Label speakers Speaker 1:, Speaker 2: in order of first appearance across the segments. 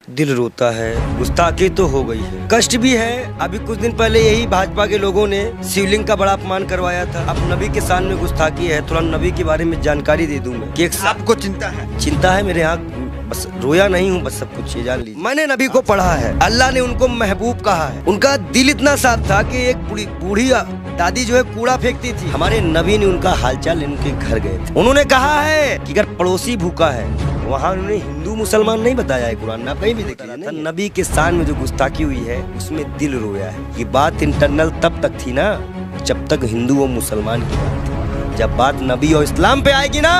Speaker 1: दिल रोता है, गुस्ताखी तो हो गई है, कष्ट भी है। अभी कुछ दिन पहले यही भाजपा के लोगों ने शिवलिंग का बड़ा अपमान करवाया था। अब नबी के सामने गुस्ताखी है। थोड़ा नबी के बारे में जानकारी दे दूं मैं कि
Speaker 2: आपको चिंता है?
Speaker 1: चिंता है मेरे यहाँ, बस रोया नहीं हूँ, बस सब कुछ ये जान लीजिए। मैंने नबी को पढ़ा है, अल्लाह ने उनको महबूब कहा है। उनका दिल इतना साफ था कि एक बूढ़ी दादी जो है कूड़ा फेंकती थी, हमारे नबी ने उनका हालचाल उनके घर गए थे। उन्होंने कहा है कि अगर पड़ोसी भूखा है, वहाँ उन्होंने हिंदू मुसलमान नहीं बताया है, कुरान में आप कहीं भी देख लीजिए। नबी के शान में जो गुस्ताखी हुई है उसमें दिल रोया है। ये बात इंटरनल तब तक थी ना जब तक हिंदू और मुसलमान की बात थी। जब बात नबी और इस्लाम पे आएगी ना,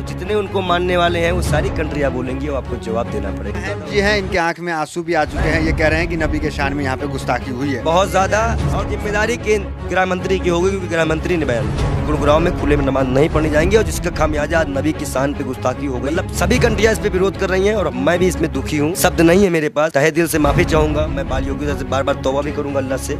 Speaker 1: जितने उनको मानने वाले हैं वो सारी कंट्रियां बोलेंगी और आपको जवाब देना पड़ेगा।
Speaker 2: जी हैं, इनके आंख में आंसू भी आ चुके हैं। ये कह रहे हैं कि नबी के शान में यहाँ पे गुस्ताखी हुई है
Speaker 1: बहुत ज्यादा, और जिम्मेदारी केंद्र गृह मंत्री की होगी, क्योंकि गृह मंत्री ने बयान गुरुग्राम में खुले में नमाज नहीं पढ़नी जाएंगे और जिसका खामियाजा नबी की शान पे गुस्ताखी हो गई। मतलब सभी कंट्रियां इस पे विरोध कर रही हैं और मैं भी इसमें दुखी हूँ। शब्द नहीं है मेरे पास, तहे दिल से माफी चाहूंगा। मैं बाल योगी से बार बार तौबा भी करूंगा अल्लाह से।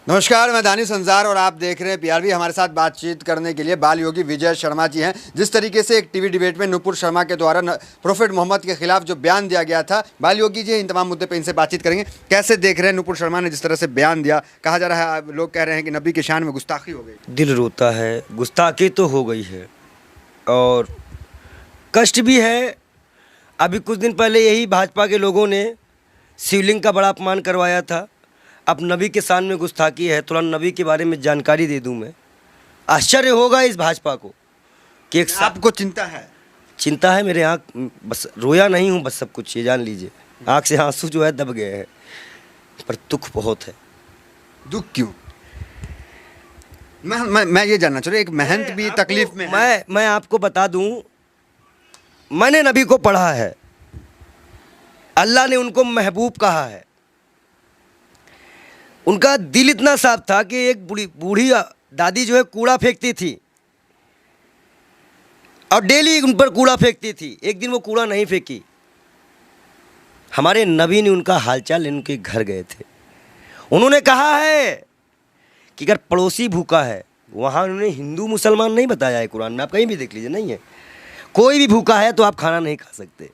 Speaker 2: नमस्कार, मैं दानिश अंजार और आप देख रहे हैं पीआरबी। हमारे साथ बातचीत करने के लिए बाल योगी विजय शर्मा जी हैं। जिस तरीके से एक टीवी डिबेट में नुपुर शर्मा के द्वारा प्रोफेट मोहम्मद के खिलाफ जो बयान दिया गया था, बाल योगी जी इन तमाम मुद्दे पे इनसे बातचीत करेंगे। कैसे देख रहे हैं नुपुर शर्मा ने जिस तरह से बयान दिया? कहा जा रहा है, लोग कह रहे हैं कि नबी की शान में गुस्ताखी हो गई।
Speaker 1: दिल रोता है, गुस्ताखी तो हो गई है और कष्ट भी है। अभी कुछ दिन पहले यही भाजपा के लोगों ने शिवलिंग का बड़ा अपमान करवाया था। अब नबी के शान में गुस्ताखी है। थोड़ा नबी के बारे में जानकारी दे दूं मैं। आश्चर्य होगा इस भाजपा को कि एक
Speaker 2: आपको चिंता है?
Speaker 1: चिंता है मेरे यहाँ, बस रोया नहीं हूँ, बस सब कुछ ये जान लीजिए। आँख से आंसू जो है दब गए हैं, पर दुख बहुत है।
Speaker 2: दुख क्यों? मैं ये जानना चाह रहा हूँ, एक महंत भी तकलीफ में है।
Speaker 1: मैं आपको बता दूं, मैंने नबी को पढ़ा है, अल्लाह ने उनको महबूब कहा है। उनका दिल इतना साफ था कि एक बूढ़ी दादी जो है कूड़ा फेंकती थी और डेली उन पर कूड़ा फेंकती थी। एक दिन वो कूड़ा नहीं फेंकी, हमारे नबी ने उनका हालचाल उनके घर गए थे। उन्होंने कहा है कि अगर पड़ोसी भूखा है, वहाँ उन्होंने हिंदू मुसलमान नहीं बताया है, कुरान में आप कहीं भी देख लीजिए, नहीं है। कोई भी भूखा है तो आप खाना नहीं खा सकते।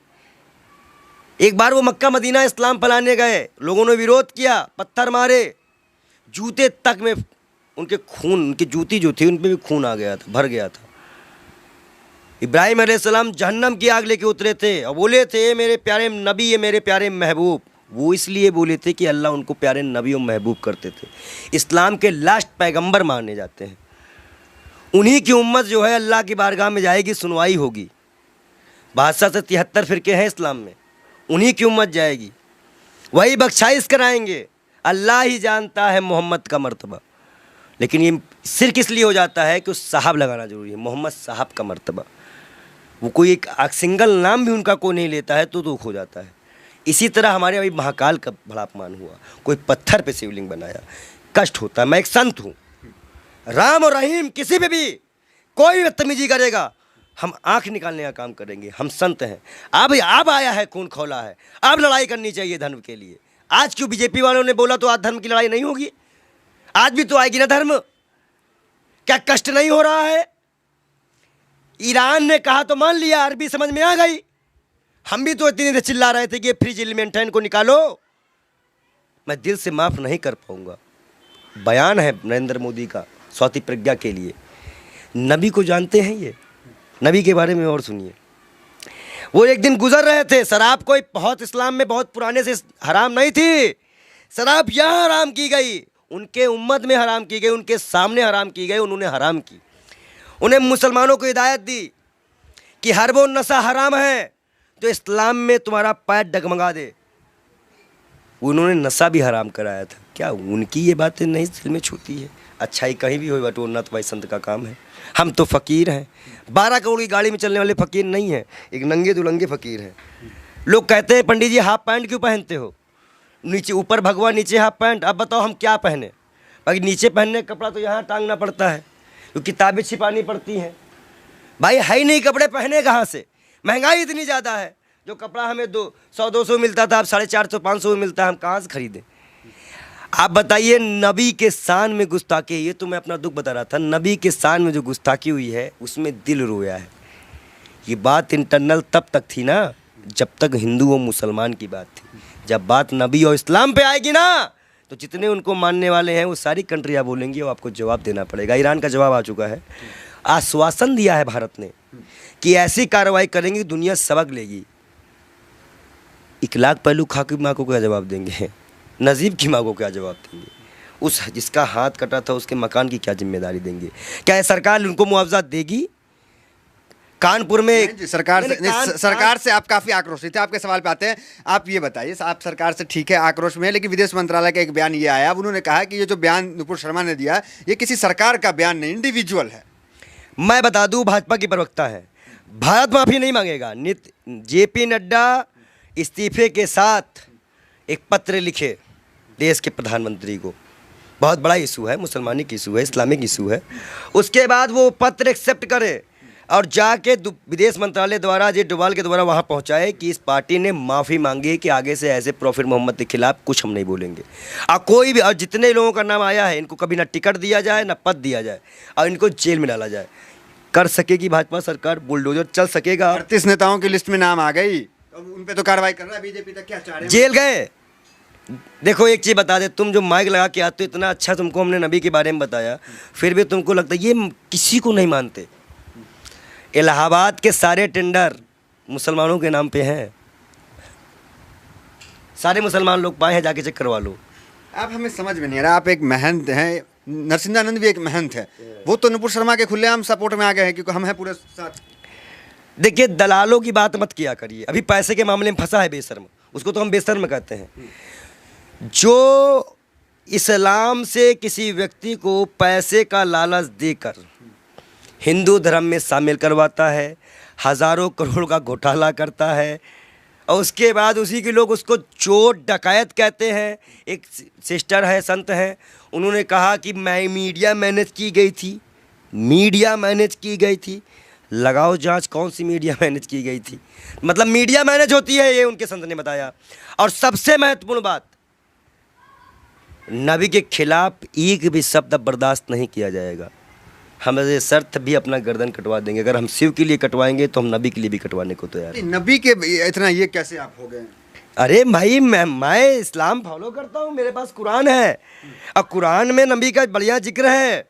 Speaker 1: एक बार वो मक्का मदीना इस्लाम फैलाने गए, लोगों ने विरोध किया, पत्थर मारे, जूते तक में उनके खून, उनकी जूती जो थी उन पे भी खून आ गया था, भर गया था। इब्राहिम अलैहिस्सलाम जहन्नम की आग लेके उतरे थे और बोले थे, मेरे प्यारे नबी, ये मेरे प्यारे महबूब। वो इसलिए बोले थे कि अल्लाह उनको प्यारे नबी और महबूब करते थे। इस्लाम के लास्ट पैगंबर माने जाते हैं। उन्हीं की उम्मत जो है अल्लाह की बारगाह में जाएगी, सुनवाई होगी। 62 से 73 फिरके हैं इस्लाम में, उन्हीं की उम्मत जाएगी, वही बख्शाइश कराएंगे। अल्लाह ही जानता है मोहम्मद का मर्तबा। लेकिन ये सिर्फ इसलिए हो जाता है कि उस साहब लगाना जरूरी है, मोहम्मद साहब का मर्तबा। वो कोई एक सिंगल नाम भी उनका कोई नहीं लेता है तो दुख हो जाता है। इसी तरह हमारे अभी महाकाल का बड़ा अपमान हुआ, कोई पत्थर पे शिवलिंग बनाया, कष्ट होता है। मैं एक संत हूँ, राम और रहीम किसी पे भी कोई बदतमीजी करेगा, हम आंख निकालने का काम करेंगे। हम संत हैं। अब आया है, खून खौला है, अब लड़ाई करनी चाहिए धर्म के लिए। आज क्यों बीजेपी वालों ने बोला तो आज धर्म की लड़ाई नहीं होगी? आज भी तो आएगी ना धर्म। क्या कष्ट नहीं हो रहा है? ईरान ने कहा तो मान लिया, अरबी समझ में आ गई। हम भी तो इतनी देर चिल्ला रहे थे कि फ्रिज एलिमेंट है, इनको निकालो। मैं दिल से माफ नहीं कर पाऊंगा। बयान है नरेंद्र मोदी का स्वाति प्रज्ञा के लिए। नबी को जानते हैं ये? नबी के बारे में और सुनिए। वो एक दिन गुजर रहे थे, शराब कोई बहुत इस्लाम में बहुत पुराने से हराम नहीं थी। शराब यहाँ हराम की गई, उनके उम्मत में हराम की गई, उनके सामने हराम की गई, उन्होंने हराम की। उन्हें मुसलमानों को हिदायत दी कि हर वो नशा हराम है जो इस्लाम में तुम्हारा पैर डगमगा दे। उन्होंने नशा भी हराम कराया था। क्या उनकी ये बातें नहीं दिल में छूती है? अच्छाई कहीं भी हो बटोरना तो भाई संत का काम है। हम तो फ़कीर हैं, 12 करोड़ की गाड़ी में चलने वाले फ़कीर नहीं हैं, एक नंगे दुलंगे फ़कीर हैं। लोग कहते हैं पंडित जी हाफ पैंट क्यों पहनते हो? नीचे ऊपर भगवा, नीचे हाफ पैंट। अब बताओ हम क्या पहने? बाकी नीचे पहनने का कपड़ा तो यहाँ टांगना पड़ता है, तो किताबें छिपानी पड़ती हैं। भाई है ही नहीं कपड़े, पहने कहाँ से? महंगाई इतनी ज़्यादा है, जो कपड़ा हमें 100-200 मिलता था अब 450-500 में मिलता है, हम कहाँ से खरीदें? आप बताइए, नबी के शान में गुस्ताखी, ये तो मैं अपना दुख बता रहा था। नबी के शान में जो गुस्ताखी हुई है उसमें दिल रोया है। ये बात इंटरनल तब तक थी ना जब तक हिंदू और मुसलमान की बात थी। जब बात नबी और इस्लाम पे आएगी ना तो जितने उनको मानने वाले हैं वो सारी कंट्रियाँ बोलेंगी और आपको जवाब देना पड़ेगा। ईरान का जवाब आ चुका है, आश्वासन दिया है भारत ने कि ऐसी कार्रवाई करेंगे दुनिया सबक लेगी। इकलाक पहलू खा की माँ को क्या जवाब देंगे, नजीब की माँ को क्या जवाब देंगे, उस जिसका हाथ कटा था उसके मकान की क्या जिम्मेदारी देंगे? क्या सरकार उनको मुआवजा देगी? कानपुर में
Speaker 2: सरकार से आप काफी आक्रोशित थे। आपके सवाल पे आते हैं। आप ये बताइए, आप सरकार से ठीक है आक्रोश में है, लेकिन विदेश मंत्रालय का एक बयान ये आया, अब उन्होंने कहा कि ये जो बयान नुपुर शर्मा ने दिया ये किसी सरकार का बयान नहीं, इंडिविजुअल है।
Speaker 1: मैं बता दूं, भाजपा की प्रवक्ता है, भारत माफी नहीं मांगेगा। जेपी नड्डा इस्तीफे के साथ एक पत्र लिखे देश के प्रधानमंत्री को, बहुत बड़ा इशू है, मुसलमानिक इशू है, इस्लामिक इशू है। उसके बाद वो पत्र एक्सेप्ट करे और जाके विदेश मंत्रालय द्वारा जे डोभाल के द्वारा वहाँ पहुँचाए कि इस पार्टी ने माफ़ी मांगी है कि आगे से ऐसे प्रॉफिट मोहम्मद के खिलाफ कुछ हम नहीं बोलेंगे। और कोई भी, और जितने लोगों का नाम आया है इनको कभी ना टिकट दिया जाए ना पद दिया जाए और इनको जेल में डाला जाए। कर सकेगी भाजपा सरकार, बुलडोजर चल सकेगा।
Speaker 2: 38 नेताओं की लिस्ट में नाम आ गई, तो उन पे तो कार्रवाई कर रहा है बीजेपी, तक क्या चाह रहे हैं?
Speaker 1: जेल गए। देखो एक चीज़ बता दे, तुम जो माइक लगा के आते हो, इतना अच्छा तुमको हमने नबी के बारे में बताया, फिर भी तुमको लगता है ये किसी को नहीं मानते। इलाहाबाद के सारे टेंडर मुसलमानों के नाम पे हैं, सारे मुसलमान लोग पाए हैं, जाके चेक करवा लो।
Speaker 2: आप हमें समझ में नहीं आ रहा, आप एक महंत हैं, नरसिंहानंद भी एक महंत है, वो तो नुपुर शर्मा के खुलेआम सपोर्ट में आ गए हैं क्योंकि हम हैं पूरे साथ।
Speaker 1: देखिए दलालों की बात मत किया करिए, अभी पैसे के मामले में फंसा है बेशर्म, उसको तो हम बेशर्म कहते हैं। जो इस्लाम से किसी व्यक्ति को पैसे का लालच देकर हिंदू धर्म में शामिल करवाता है, हज़ारों करोड़ का घोटाला करता है और उसके बाद उसी के लोग उसको चोर डकैत कहते हैं। एक सिस्टर है, संत हैं, उन्होंने कहा कि मैं मीडिया मैनेज की गई थी, मीडिया मैनेज की गई थी। लगाओ जांच, कौन सी मीडिया मैनेज की गई थी? मतलब मीडिया मैनेज होती है, ये उनके संत ने बताया। और सबसे महत्वपूर्ण बात, नबी के खिलाफ एक भी शब्द बर्दाश्त नहीं किया जाएगा। हम ये शर्त भी अपना गर्दन कटवा देंगे, अगर हम शिव के लिए कटवाएंगे तो हम नबी के लिए भी कटवाने को तैयार हैं।
Speaker 2: नबी के इतना ये कैसे आप हो गए?
Speaker 1: अरे भाई मैं इस्लाम फॉलो करता हूँ, मेरे पास कुरान है और कुरान में नबी का बढ़िया जिक्र है।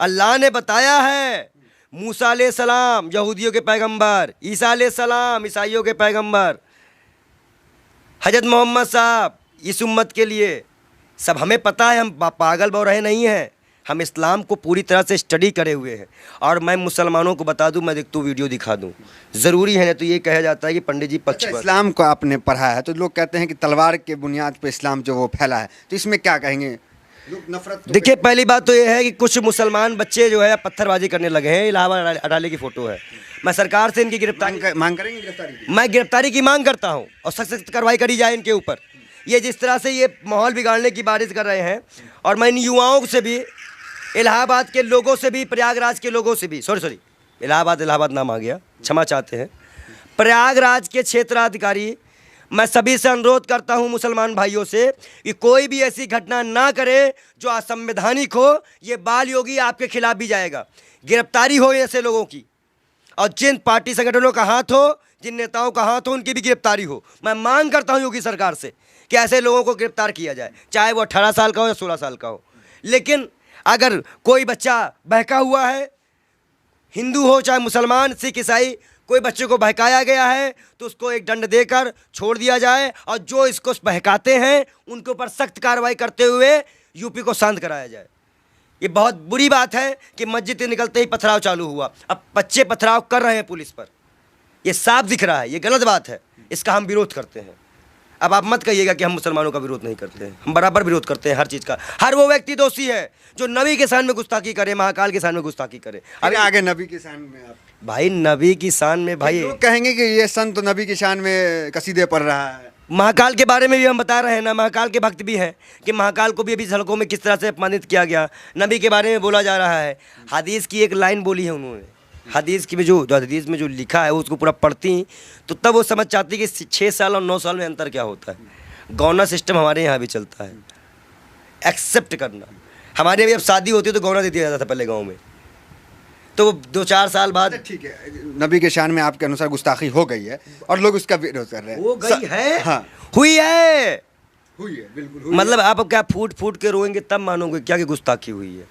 Speaker 1: अल्लाह ने बताया है, मूसा अलैहिस्सलाम यहूदियों के पैगंबर, ईसा अलैहिस्सलाम ईसाइयों के पैगंबर, हजरत मोहम्मद साहब इस उम्मत के लिए, सब हमें पता है, हम पागल बौराहे नहीं हैं, हम इस्लाम को पूरी तरह से स्टडी करे हुए हैं। और मैं मुसलमानों को बता दूं, मैं देख तो वीडियो दिखा दूं, ज़रूरी है ना? तो ये कहा जाता है कि पंडित जी पक्ष पर।
Speaker 2: इस्लाम को आपने पढ़ा है तो लोग कहते हैं कि तलवार के बुनियाद पर इस्लाम जो वो फैला है, तो इसमें क्या कहेंगे? लोग नफरत
Speaker 1: देखिए पहली बात तो ये है कि कुछ मुसलमान बच्चे जो है पत्थरबाजी करने लगे हैं। इलाहाबाद अडाले की फ़ोटो है, मैं सरकार से इनकी गिरफ्तारी
Speaker 2: मांग करेंगे, गिरफ्तारी की?
Speaker 1: मैं गिरफ्तारी की मांग करता हूँ और सख्त कार्रवाई करी जाए इनके ऊपर। ये जिस तरह से ये माहौल बिगाड़ने की बारिश कर रहे हैं, और मैं इन युवाओं से भी, इलाहाबाद के लोगों से भी, प्रयागराज के लोगों से भी, सॉरी इलाहाबाद नाम आ गया, क्षमा चाहते हैं, प्रयागराज के क्षेत्राधिकारी, मैं सभी से अनुरोध करता हूं मुसलमान भाइयों से कि कोई भी ऐसी घटना ना करे जो असंवैधानिक हो। ये बाल योगी आपके खिलाफ भी जाएगा, गिरफ्तारी हो ऐसे लोगों की, और जिन पार्टी संगठनों का हाथ हो, जिन नेताओं का हाथ हो, उनकी भी गिरफ्तारी हो। मैं मांग करता हूं योगी सरकार से कि ऐसे लोगों को गिरफ्तार किया जाए, चाहे वो 18 साल का हो या 16 साल का हो। लेकिन अगर कोई बच्चा बहका हुआ है, हिंदू हो चाहे मुसलमान, सिख, ईसाई, कोई बच्चे को बहकाया गया है तो उसको एक दंड देकर छोड़ दिया जाए, और जो इसको बहकाते हैं उनके ऊपर सख्त कार्रवाई करते हुए यूपी को शांत कराया जाए। ये बहुत बुरी बात है कि मस्जिद से निकलते ही पथराव चालू हुआ, अब बच्चे पथराव कर रहे हैं पुलिस पर, ये साफ दिख रहा है, ये गलत बात है, इसका हम विरोध करते हैं। अब आप मत कहिएगा कि हम मुसलमानों का विरोध नहीं करते हैं, हम बराबर विरोध करते हैं हर चीज़ का। हर वो व्यक्ति दोषी है जो नबी के शान में गुस्ताखी करे, महाकाल के शान में गुस्ताखी करे।
Speaker 2: अरे आगे नबी की शान में आप
Speaker 1: भाई, नबी की शान में भाई
Speaker 2: लोग कहेंगे कि ये संत तो नबी की शान में कसीदे पढ़ रहा है।
Speaker 1: महाकाल के बारे में भी हम बता रहे हैं ना, महाकाल के भक्त भी हैं कि महाकाल को भी अभी सड़कों में किस तरह से अपमानित किया गया, नबी के बारे में बोला जा रहा है। हदीस की एक लाइन बोली है उन्होंने, हदीस की में जो हदीस में जो लिखा है उसको पूरा पढ़ती तो तब वो समझ चाहती कि 6 साल और 9 साल में अंतर क्या होता है। गौना सिस्टम हमारे यहाँ भी चलता है, एक्सेप्ट करना। हमारे अभी अब शादी होती है तो गौना दे दिया जाता था पहले गाँव में, तो 2-4 साल बाद
Speaker 2: ठीक है, नबी के शान में आपके अनुसार गुस्ताखी हो गई है और लोग उसका विरोध कर रहे हैं।
Speaker 1: हो गई है,
Speaker 2: हाँ,
Speaker 1: हुई है,
Speaker 2: बिल्कुल हुई
Speaker 1: मतलब आप क्या फूट फूट के रोएंगे तब मानोगे क्या कि गुस्ताखी हुई है।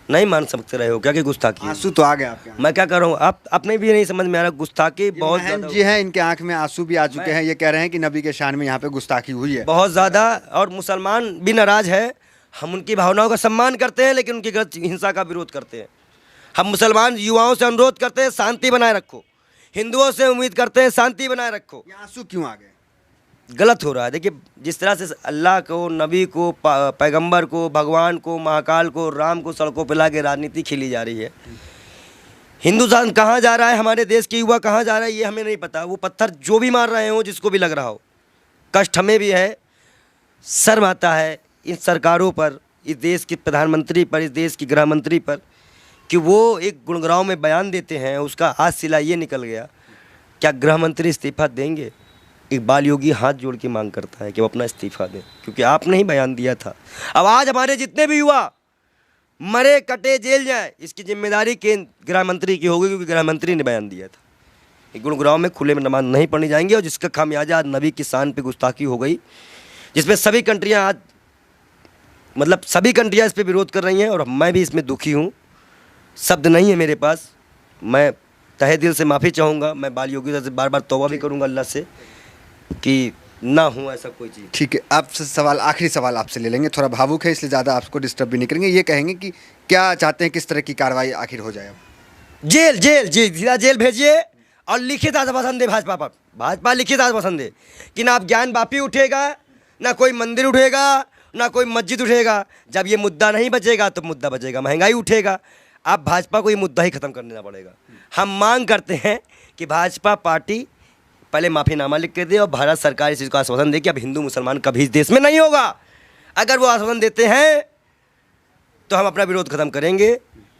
Speaker 1: नहीं मान सकते रहे हो क्या कि गुस्ताखी
Speaker 2: है।
Speaker 1: है।
Speaker 2: आंसू तो आ गए आपके आंख
Speaker 1: मैं क्या कर रहा हूँ, आप अपने भी नहीं समझ में आ रहा, गुस्ताखी
Speaker 2: में।
Speaker 1: बहुत
Speaker 2: महन
Speaker 1: ज़्यादा
Speaker 2: जी हैं, इनके आंख में आंसू भी आ चुके हैं। ये कह रहे हैं कि नबी के शान में यहाँ पे गुस्ताखी हुई है।
Speaker 1: बहुत ज़्यादा, और मुसलमान भी नाराज़ है। हम उनकी भावनाओं का सम्मान करते हैं लेकिन उनकी गलत हिंसा का विरोध करते हैं। हम मुसलमान युवाओं से अनुरोध करते हैं शांति बनाए रखो, हिंदुओं से उम्मीद करते हैं शांति बनाए रखो।
Speaker 2: ये आंसू क्यों आ गए?
Speaker 1: गलत हो रहा है। देखिए जिस तरह से अल्लाह को, नबी को, पैगंबर को, भगवान को, महाकाल को, राम को सड़कों पर ला के राजनीति खेली जा रही है। हिंदुस्तान कहाँ जा रहा है, हमारे देश के युवा कहाँ जा रहा है, ये हमें नहीं पता। वो पत्थर जो भी मार रहे हो, जिसको भी लग रहा हो, कष्ट हमें भी है, शर्म आता है इन सरकारों पर, इस देश के प्रधानमंत्री पर, इस देश की गृह मंत्री पर, कि वो एक गुड़गांव में बयान देते हैं, उसका आज सिला ये निकल गया। क्या गृह मंत्री इस्तीफा देंगे? इकबाल योगी हाथ जोड़ के मांग करता है कि वो अपना इस्तीफा दें, क्योंकि आपने ही बयान दिया था। अब आज हमारे जितने भी युवा मरे कटे जेल जाए, इसकी जिम्मेदारी केंद्र गृह मंत्री की होगी, क्योंकि गृह मंत्री ने बयान दिया था कि गुड़गांव में खुले में नमाज नहीं पढ़नी जाएंगे। और जिसका खामियाजा आज नबी की शान पे गुस्ताखी हो गई, जिसमें सभी कंट्रियाँ आज, मतलब सभी कंट्रियाँ इस पर विरोध कर रही हैं, और मैं भी इसमें दुखी हूँ। शब्द नहीं है मेरे पास। मैं तहे दिल से माफ़ी चाहूँगा। मैं बाल योगी से बार बार तौबा भी करूँगा अल्लाह से कि ना हो ऐसा कोई चीज़।
Speaker 2: ठीक है, आपसे सवाल, आखिरी सवाल आपसे ले लेंगे। थोड़ा भावुक है इसलिए ज़्यादा आपको डिस्टर्ब भी नहीं करेंगे। ये कहेंगे कि क्या चाहते हैं, किस तरह की कार्रवाई आखिर हो जाए? अब
Speaker 1: जेल जेल जी, सीधा जेल भेजिए और लिखित आश्वासन दे भाजपा पर। भाजपा लिखित आश्वासन दे कि ना आप ज्ञान वापी उठेगा, ना कोई मंदिर उठेगा, ना कोई मस्जिद उठेगा। जब ये मुद्दा नहीं बचेगा तो मुद्दा बचेगा, महंगाई उठेगा। आप भाजपा को ये मुद्दा ही ख़त्म करना पड़ेगा। हम मांग करते हैं कि भाजपा पार्टी पहले माफ़ीनामा लिख के दे और भारत सरकार इस चीज़ को आश्वासन दे कि अब हिंदू मुसलमान कभी इस देश में नहीं होगा। अगर वो आश्वासन देते हैं तो हम अपना विरोध खत्म करेंगे,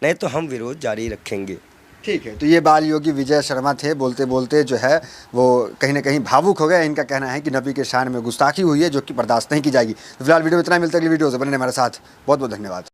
Speaker 1: नहीं तो हम विरोध जारी रखेंगे।
Speaker 2: ठीक है, तो ये बाल योगी विजय शर्मा थे। बोलते बोलते जो है वो कहीं ना कहीं भावुक हो गए। इनका कहना है कि नबी के शान में गुस्ताखी हुई है, जो कि बर्दाश्त नहीं की जाएगी। तो फिलहाल वीडियो में इतना, मिलता है अगली वीडियो से। बने हमारे साथ। बहुत बहुत धन्यवाद।